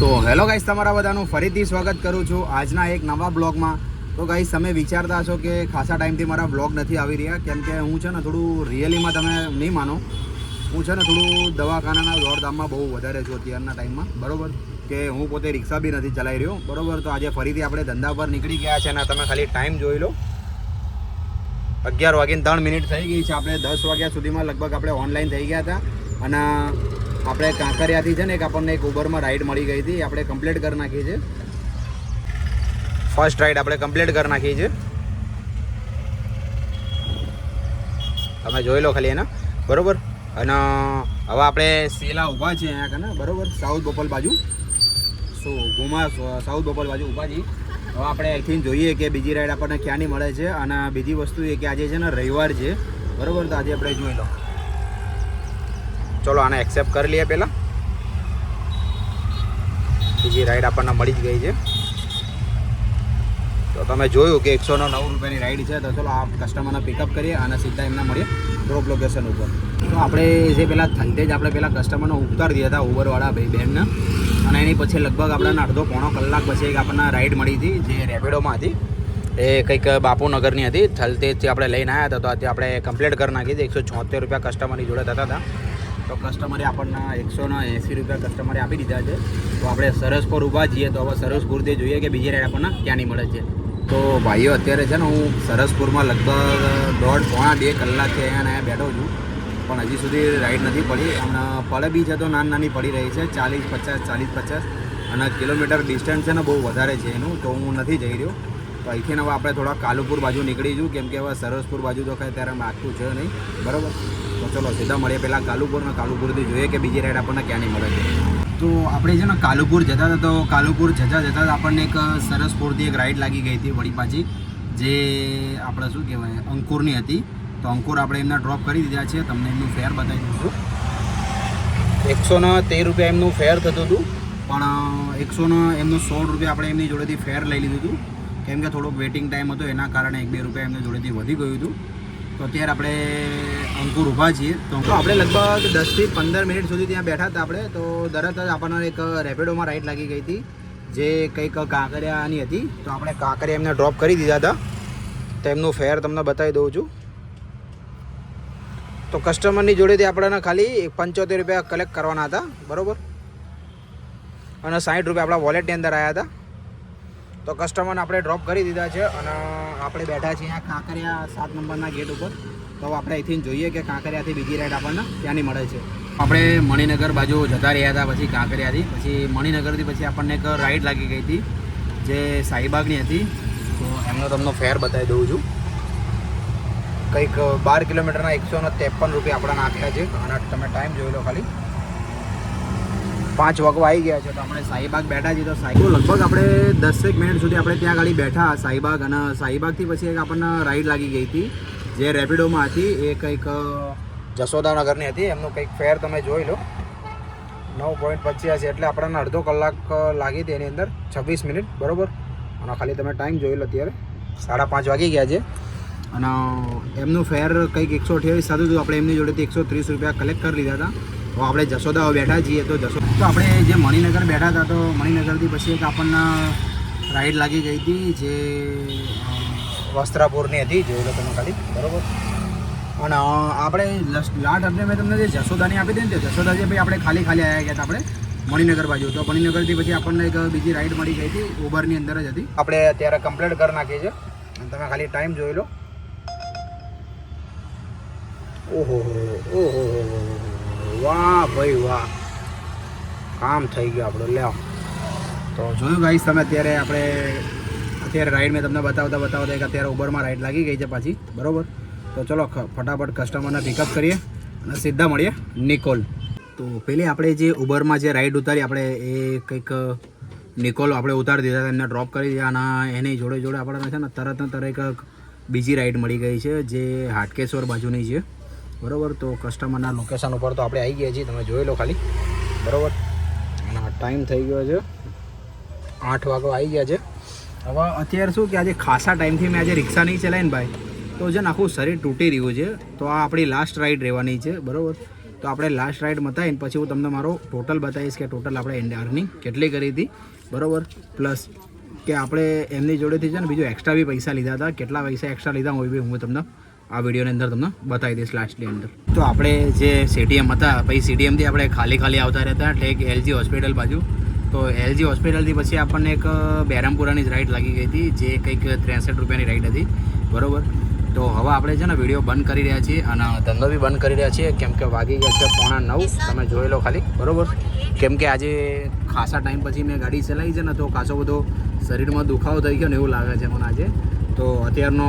તો hello guys, તમારા બધાનું ફરીથી સ્વાગત કરું છું આજના એક નવા બ્લોગમાં. તો ગાઈસ, તમે વિચારતા છો કે ખાસા ટાઈમથી મારા બ્લોગ નથી આવી રહ્યા, કેમ કે હું છે ને થોડું રિયલીમાં તમે નહીં માનો, હું છે ને થોડું દવાખાનાના દોડધામમાં બહુ વધારે છું અત્યારના ટાઈમમાં, બરાબર. કે હું પોતે રિક્ષા બી નથી ચલાવી રહ્યો, બરાબર. તો આજે ફરીથી આપણે ધંધા પર નીકળી ગયા છે અને તમે ખાલી ટાઈમ જોઈ લો. 11:03 થઈ ગઈ છે. આપણે 10 વાગ્યા સુધીમાં લગભગ આપણે ઓનલાઈન થઈ ગયા હતા અને આપણે કાંકરિયાથી છે ને આપણને એક ઉબરમાં રાઈડ મળી ગઈ હતી. આપણે કમ્પ્લીટ કરી નાખી છે. ફર્સ્ટ રાઈડ આપણે કમ્પ્લીટ કરી નાખી છે. તમે જોઈ લો ખાલી એના, બરાબર. અને હવે આપણે સેલા ઊભા છે અહીંયા કને, બરાબર, સાઉથ બોપલ બાજુ. સાઉથ બોપલ બાજુ ઊભા છીએ. હવે આપણે અહીંથી જોઈએ કે બીજી રાઈડ આપણને ક્યાંની મળે છે. અને બીજી વસ્તુ એ કે આજે છે ને રવિવાર છે, બરાબર. તો આજે આપણે જોઈ લો. ચલો આને એક્સેપ્ટ કરી લઈએ પહેલાં. બીજી રાઈડ આપણને મળી જ ગઈ છે. તો તમે જોયું કે 109 રૂપિયાની રાઈડ છે. તો ચલો આ કસ્ટમરને પિકઅપ કરીએ અને સીધા એમને મળીએ ડ્રોપ લોકેશન ઉપર. તો આપણે જે પહેલાં થલતે જ આપણે પહેલાં કસ્ટમરને ઉતારી દીધા હતા ઉબરવાળા ભાઈ બહેનને, અને એની પછી લગભગ આપણને અડધો પોણો કલાક પછી એક આપણને રાઈડ મળી હતી જે રેપિડોમાં હતી. એ કંઈક બાપુનગરની હતી. થલતેજથી આપણે લઈને આવ્યા હતા. તો આજે આપણે કમ્પ્લીટ કરી નાખી હતી. 176 રૂપિયા કસ્ટમરની જોડે થતા હતા. તો કસ્ટમરે આપણને 180 રૂપિયા કસ્ટમરે આપી દીધા છે. તો આપણે સરસપુર ઊભા છીએ. તો હવે સરસપુરથી જોઈએ કે બીજી રાઈડ આપણને ક્યાંની મળે છે. તો ભાઈઓ અત્યારે છે ને હું સરસપુરમાં લગભગ 1.5-2 કલાકથી અહીંયા બેઠો છું, પણ હજી સુધી રાઈડ નથી પડી. અને પડે બી છે તો નાની પડી રહી છે, 40-50 અને કિલોમીટર ડિસ્ટન્સ છે ને બહુ વધારે છે એનું. તો હું નથી જઈ રહ્યો. તો અહીંથી હવે આપણે થોડા કાલુપુર બાજુ નીકળીશું, કેમ કે હવે સરસપુર બાજુ તો કંઈ ત્યારે માગતું છે નહીં, બરાબર. તો ચલો સીધા મળીએ પહેલાં કાલુપુરથી જોઈએ કે બીજી રાઈડ આપણને ક્યાંની મળે છે. તો આપણે છે ને કાલુપુર જતા હતા. તો કાલુપુર જતા આપણને એક સરસપુરથી એક રાઈડ લાગી ગઈ હતી વળી પાછી, જે આપણે શું કહેવાય અંકુરની હતી. તો અંકુર આપણે એમના ડ્રોપ કરી દીધા છે. તમને એમનું ફેર બતાવી દઉં. 113 રૂપિયા એમનું ફેર થતું હતું, પણ એમનું 16 રૂપિયા આપણે એમની જોડેથી ફેર લઈ લીધું હતું, કેમ કે થોડોક વેઇટિંગ ટાઈમ હતો એના કારણે 1-2 રૂપિયા એમની જોડેથી વધી ગયું હતું. તો અત્યારે આપણે અંકુર ઊભા છીએ. તો આપણે લગભગ 10થી 15 મિનિટ સુધી ત્યાં બેઠા હતા આપણે. તો તરત જ આપણને એક રેપિડોમાં રાઈડ લાગી ગઈ હતી જે કંઈક કાંકરિયાની હતી. તો આપણે કાંકરિયા એમને ડ્રોપ કરી દીધા હતા. તો એમનું ફેર તમને બતાવી દઉં છું. તો કસ્ટમરની જોડેથી આપણને ખાલી 75 રૂપિયા કલેક્ટ કરવાના હતા, બરાબર. અને 60 રૂપિયા આપણા વોલેટની અંદર આવ્યા હતા. તો કસ્ટમરને આપણે ડ્રોપ કરી દીધા છે અને આપણે બેઠા છીએ અહીંયા કાંકરિયા 7 નંબરના ગેટ ઉપર. તો આપણે અહીંથી જોઈએ કે કાંકરિયાથી બીજી રાઈડ આપણને ત્યાંની મળે છે. આપણે મણિનગર બાજુ જતા રહ્યા હતા, પછી કાંકરિયાથી, પછી મણિનગરથી પછી આપણને એક રાઈડ લાગી ગઈ હતી જે શાહીબાગની હતી. તો એમનો તમને ફેર બતાવી દઉં છું. કંઈક 12 કિલોમીટરના 153 રૂપિયા આપણને આપ્યા છે. અને તમે ટાઈમ જોઈ લો ખાલી, 5 વાગવા આવી ગયા છે. તો આપણે શાહીબાગ બેઠા છીએ. તો લગભગ આપણે 10 મિનિટ સુધી આપણે ત્યાં ગાડી બેઠા શાહીબાગ. અને શાહીબાગથી પછી એક આપણને રાઈડ લાગી ગઈ હતી જે રેપિડોમાં હતી. એ કંઈક જશોદાનગરની હતી. એમનું કંઈક ફેર તમે જોઈ લો, 9.85, એટલે આપણને અડધો કલાક લાગી હતી એની અંદર, 26 મિનિટ, બરાબર. અને ખાલી તમે ટાઈમ જોઈ લો, અત્યારે 5:30 વાગી ગયા છે. અને એમનું ફેર કંઈક 128 થતું હતું. આપણે એમની જોડેથી 130 રૂપિયા કલેક્ટ કરી લીધા હતા. તો આપણે જશોદા બેઠા છીએ. તો આપણે જે મણિનગર બેઠા હતા, તો મણિનગરથી પછી એક આપણને રાઈડ લાગી ગઈ હતી જે વસ્ત્રાપુરની હતી. જોઈ લો તમે ખાલી, બરાબર. અને આપણે લાસ્ટ અપડેટ મેં તમને જે જશોદાની આપી હતી ને, તે જશોદા જે ભાઈ આપણે ખાલી આવ્યા ગયા હતા આપણે મણિનગર બાજુ. તો મણિનગરથી પછી આપણને એક બીજી રાઈડ મળી ગઈ હતી, ઉબરની અંદર જ હતી. આપણે અત્યારે કમ્પ્લીટ કરી નાખી છે. તમે ખાલી ટાઈમ જોઈ લો. ઓહો, વાહ ભાઈ વાહ, કામ થઈ ગયું આપણું. લે તો જોયું ગાઈસ તમે, અત્યારે રાઈડ મેં તમને બતાવતા એક અત્યારે ઉબરમાં રાઈડ લાગી ગઈ છે પાછી, બરાબર. તો ચલો ફટાફટ કસ્ટમરને પિકઅપ કરીએ અને સીધા મળીએ નિકોલ. તો પહેલી આપણે જે ઉબરમાં જે રાઈડ ઉતારી આપણે, એ કંઈક નિકોલ આપણે ઉતારી દીધા હતા, એમને ડ્રોપ કરી દીધા. અને એની જોડે આપણને છે ને તરત એક બીજી રાઈડ મળી ગઈ છે જે હાટકેશ્વર બાજુની છે, બરાબર. તો કસ્ટમરના લોકેશન ઉપર તો આપણે આવી ગયા છીએ. તમે જોઈ લો ખાલી, બરાબર. અને ટાઈમ થઈ ગયો છે 8 વાગવા આવી ગયા છે. હવે અત્યારે શું કે આજે ખાસા ટાઈમથી મેં આજે રિક્ષા નહીં ચલાવી ને ભાઈ, તો છે ને આખું શરીર તૂટી રહ્યું છે. તો આ આપણી લાસ્ટ રાઈડ રહેવાની છે, બરાબર. તો આપણે લાસ્ટ રાઈડ મતાવીને પછી હું તમને મારો ટોટલ બતાવીશ કે ટોટલ આપણે અર્નિંગ કેટલી કરી હતી, બરાબર. પ્લસ કે આપણે એમની જોડેથી છે ને બીજું એક્સ્ટ્રા બી પૈસા લીધા હતા, કેટલા પૈસા એક્સ્ટ્રા લીધા હોય બી હું તમને આ વિડીયોની અંદર તમને બતાવી દઈશ લાસ્ટની અંદર. તો આપણે જે CTM હતા પછી CTMથી આપણે ખાલી આવતા રહેતા એટલે એક LG હોસ્પિટલ બાજુ. તો LG હોસ્પિટલથી પછી આપણને એક બેરામપુરાની જ રાઈડ લાગી ગઈ હતી, જે કંઈક 63 રૂપિયાની રાઈડ હતી, બરાબર. તો હવે આપણે છે ને વિડીયો બંધ કરી રહ્યા છીએ અને ધંધો બી બંધ કરી રહ્યા છીએ, કેમ કે વાગી ગયા છે 8:45. તમે જોઈ લો ખાલી, બરાબર. કેમ કે આજે ખાસા ટાઈમ પછી મેં ગાડી ચલાવી છે ને તો ખાસો બધો શરીરમાં દુખાવો થઈ ગયો ને એવું લાગે છે મને આજે. તો અત્યારનો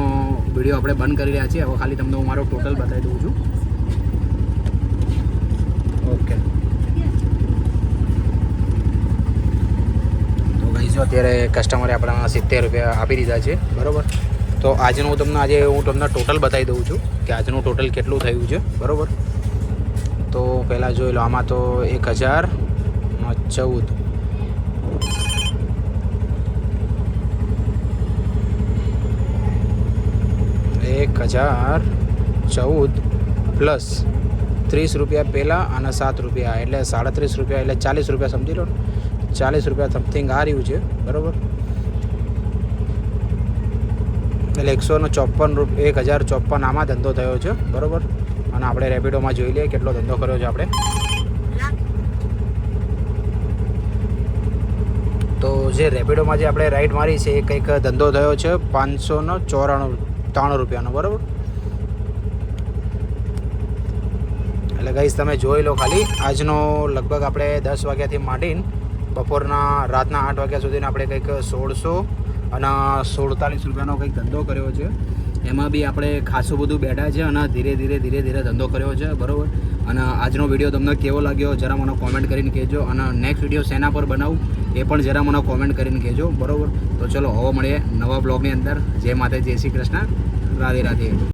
વિડીયો આપણે બંધ કરી રહ્યા છીએ. હવે ખાલી તમને હું મારો ટોટલ બતાવી દઉં છું. ઓકે, તો ગાઈસ અત્યારે કસ્ટમરે આપણા 70 રૂપિયા આપી દીધા છે, બરાબર. તો આજનું હું તમને ટોટલ બતાવી દઉં છું કે આજનું ટોટલ કેટલું થયું છે, બરાબર. તો પહેલાં જોઈ લો, આમાં તો 1014 પ્લસ 30 રૂપિયા પહેલાં અને 7 રૂપિયા એટલે 37 રૂપિયા એટલે 40 રૂપિયા સમજી લો. 40 રૂપિયા સમથિંગ આ રહ્યું છે, બરાબર. એટલે 1054 આમાં ધંધો થયો છે, બરાબર. અને આપણે રેપિડોમાં જોઈ લઈએ કેટલો ધંધો કર્યો છે આપણે. તો જે રેપિડોમાં જે આપણે રાઈડ મારી છે એ કંઈક ધંધો થયો છે 593 રૂપિયાનો, બરાબર. એટલે ગાઈસ તમે જોઈ લો ખાલી, આજનો લગભગ આપણે 10 વાગ્યાથી માંડીને બપોરના રાતના 8 વાગ્યા સુધીને આપણે કંઈક 1600 અને 47 રૂપિયાનો કંઈક ધંધો કર્યો છે. એમાં બી આપણે ખાસું બધું બેઠા છે અને ધીરે ધીરે ધંધો કર્યો છે, બરાબર. અને આજનો વિડીયો તમને કેવો લાગ્યો જરા મને કોમેન્ટ કરીને કહેજો, અને નેક્સ્ટ વિડીયો શેના પર બનાવું એ પણ જરા મને કોમેન્ટ કરીને કહેજો, બરાબર. તો ચલો હવે મળીએ નવા બ્લોગની અંદર. જય માતા, જય શ્રી કૃષ્ણ, રાધે રાધે.